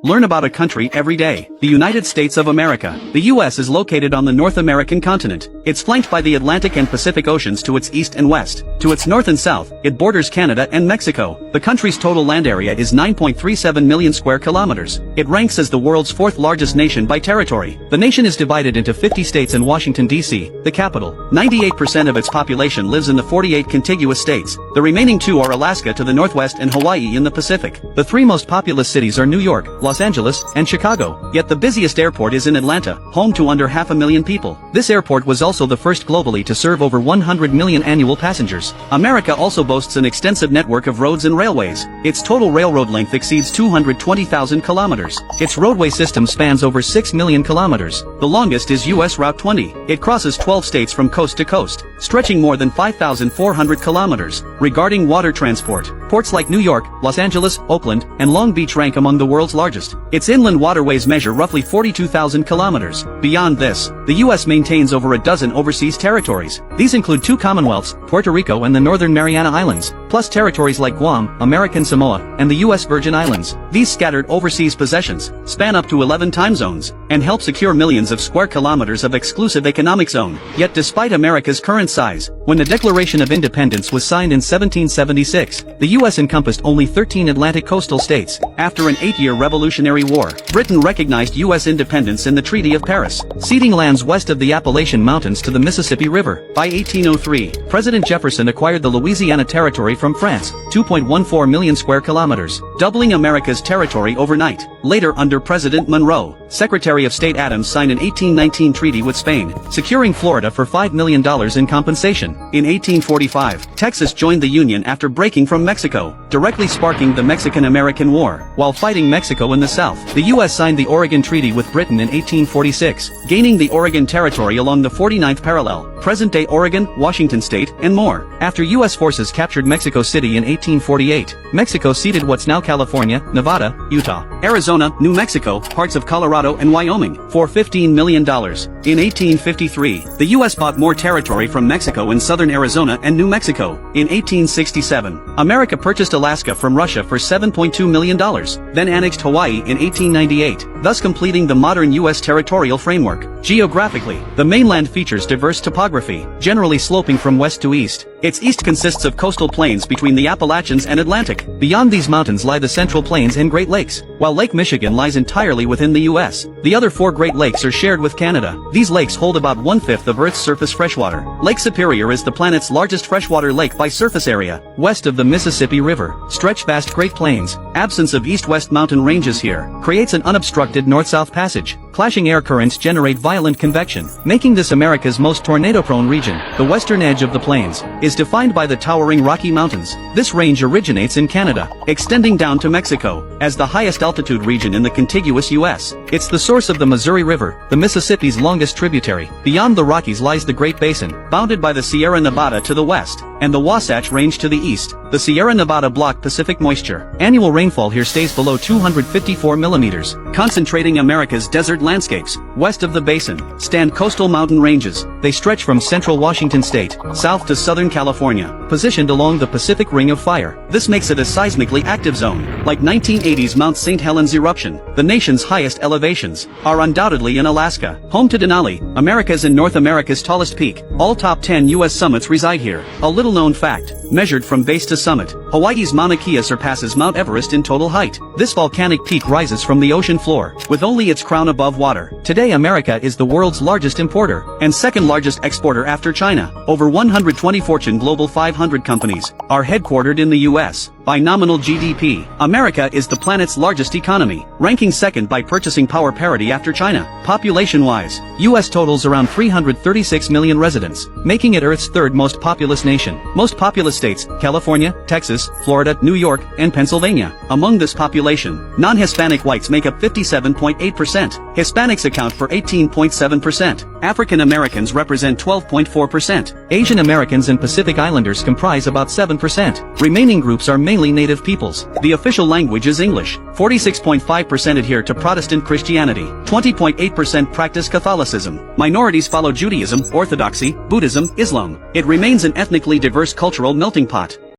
Learn about a country every day. The United States of America. The U.S. is located on the North American continent. It's flanked by the Atlantic and Pacific Oceans to its east and west. To its north and south, it borders Canada and Mexico. The country's total land area is 9.37 million square kilometers. It ranks as the world's fourth largest nation by territory. The nation is divided into 50 states and Washington, D.C., the capital. 98% of its population lives in the 48 contiguous states. The remaining two are Alaska to the northwest and Hawaii in the Pacific. The three most populous cities are New York, Los Angeles, and Chicago. Yet the busiest airport is in Atlanta, home to under 500,000 people. This airport was also the first globally to serve over 100 million annual passengers. America also boasts an extensive network of roads and railways. Its total railroad length exceeds 220,000 kilometers. Its roadway system spans over 6 million kilometers. The longest is U.S. Route 20. It crosses 12 states from coast to coast, stretching more than 5,400 kilometers. Regarding water transport, ports like New York, Los Angeles, Oakland, and Long Beach rank among the world's largest. Its inland waterways measure roughly 42,000 kilometers. Beyond this, the U.S. maintains over a dozen overseas territories. These include two Commonwealths, Puerto Rico and the Northern Mariana Islands, plus territories like Guam, American Samoa, and the U.S. Virgin Islands. These scattered overseas possessions span up to 11 time zones and help secure millions of square kilometers of exclusive economic zone. Yet despite America's current size, when the Declaration of Independence was signed in 1776, the U.S. encompassed only 13 Atlantic coastal states. After an 8-year Revolutionary War, Britain recognized U.S. independence in the Treaty of Paris, ceding lands west of the Appalachian Mountains to the Mississippi River. By 1803, President Jefferson acquired the Louisiana Territory from France, 2.14 million square kilometers, doubling America's territory overnight. Later under President Monroe, Secretary of State Adams signed an 1819 treaty with Spain, securing Florida for $5 million in compensation. In 1845, Texas joined the Union after breaking from Mexico, directly sparking the Mexican-American War. While fighting Mexico in the south, the U.S. signed the Oregon Treaty with Britain in 1846, gaining the Oregon Territory along the 49th parallel, present-day Oregon, Washington State, and more. After U.S. forces captured Mexico City in 1848, Mexico ceded what's now California, Nevada, Utah, Arizona, New Mexico, parts of Colorado and Wyoming, for $15 million. In 1853, the U.S. bought more territory from Mexico in southern Arizona and New Mexico. In 1867, America purchased Alaska from Russia for $7.2 million, then annexed Hawaii in 1898, thus completing the modern U.S. territorial framework. Geographically, the mainland features diverse topography, generally sloping from west to east. Its east consists of coastal plains between the Appalachians and Atlantic. Beyond these mountains lie the Central Plains and Great Lakes, while Lake Michigan lies entirely within the U.S. The other 4 Great Lakes are shared with Canada. These lakes hold about 1/5 of Earth's surface freshwater. Lake Superior is the planet's largest freshwater lake by surface area. West of the Mississippi River, stretch vast Great Plains. Absence of east-west mountain ranges here creates an unobstructed north-south passage. Clashing air currents generate violent convection, making this America's most tornado-prone region. The western edge of the plains is defined by the towering Rocky Mountains. This range originates in Canada, extending down to Mexico. As the highest altitude region in the contiguous U.S., it's the source of the Missouri River, the Mississippi's longest tributary. Beyond the Rockies lies the Great Basin, bounded by the Sierra Nevada to the west, and the Wasatch Range to the east. The Sierra Nevada block Pacific moisture. Annual rainfall here stays below 254 millimeters, concentrating America's desert landscapes. West of the basin stand coastal mountain ranges. They stretch from central Washington state, south to southern California, positioned along the Pacific Ring of Fire. This makes it a seismically active zone. Like 1980's Mount St. Helens eruption, the nation's highest elevations are undoubtedly in Alaska, home to Denali, America's and North America's tallest peak. All top 10 U.S. summits reside here. A little-known fact, measured from base to summit, Hawaii's Mauna Kea surpasses Mount Everest in total height. This volcanic peak rises from the ocean floor, with only its crown above water. Today America is the world's largest importer, and second largest exporter after China. Over 120 Fortune Global 500 companies are headquartered in the U.S. By nominal GDP, America is the planet's largest economy, ranking second by purchasing power parity after China. Population-wise, U.S. totals around 336 million residents, making it Earth's third most populous nation. Most populous states, California, Texas, Florida, New York, and Pennsylvania. Among this population, non-Hispanic whites make up 57.8%. Hispanics account for 18.7%. African Americans represent 12.4%. Asian Americans and Pacific Islanders comprise about 7%. Remaining groups are mainly native peoples. The official language is English. 46.5% adhere to Protestant Christianity. 20.8% practice Catholicism. Minorities follow Judaism, Orthodoxy, Buddhism, Islam. It remains an ethnically diverse cultural melting pot.